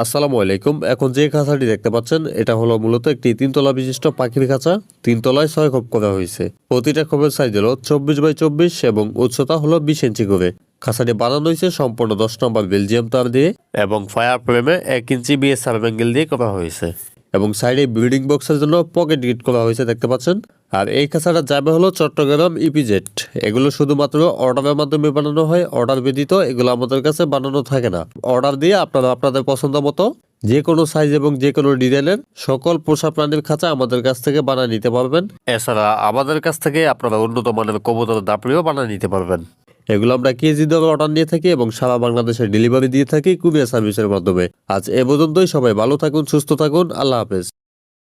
আসসালামু আলাইকুম। এখন যে খাঁচাটি দেখতে পাচ্ছেন এটা হলো মূলত একটি 3 তলা বিশিষ্ট পাখির খাঁচা। 3 তলায় 6 খোপ করা হয়েছে। প্রতিটা খোপের সাইজ হলো 24x24 এবং উচ্চতা হলো 20 ইঞ্চি করে। খাঁচাটি বানানো হয়েছে সম্পূর্ণ 10 নম্বর বেলজিয়াম তার দিয়ে এবং ফায়ার ফ্রেমে 1 ইঞ্চি বিএসআর অ্যাঙ্গেল দিয়ে করা হয়েছে এবং সাইডে ব্রিডিং বক্সের জন্য পকেট গিট করা হয়েছে দেখতে পাচ্ছেন। আর এই খাঁচাটা যাবে হলো চট্টগ্রাম ইপিজেড। এগুলো শুধুমাত্র অর্ডারের মাধ্যমে বানানো হয়, অর্ডার ব্যতীত এগুলো আমাদের কাছে বানানো থাকে না। অর্ডার দিয়ে আপনারা আপনাদের পছন্দ মতো যে কোনো সাইজ এবং যে কোনো ডিজাইনের সকল পোষা প্রাণীর খাঁচা আমাদের কাছ থেকে বানিয়ে নিতে পারবেন। এছাড়া আমাদের কাছ থেকে আপনারা উন্নত মানের কবুতরের দাপড়িও বানিয়ে নিতে পারবেন। এগুলো আমরা কেজি দরে অর্ডার নিয়ে থাকি এবং সারা বাংলাদেশে ডেলিভারি দিয়ে থাকি কুরিয়ার সার্ভিসের মাধ্যমে। আজ এ পর্যন্তই। সবাই ভালো থাকুন, সুস্থ থাকুন। আল্লাহ হাফেজ।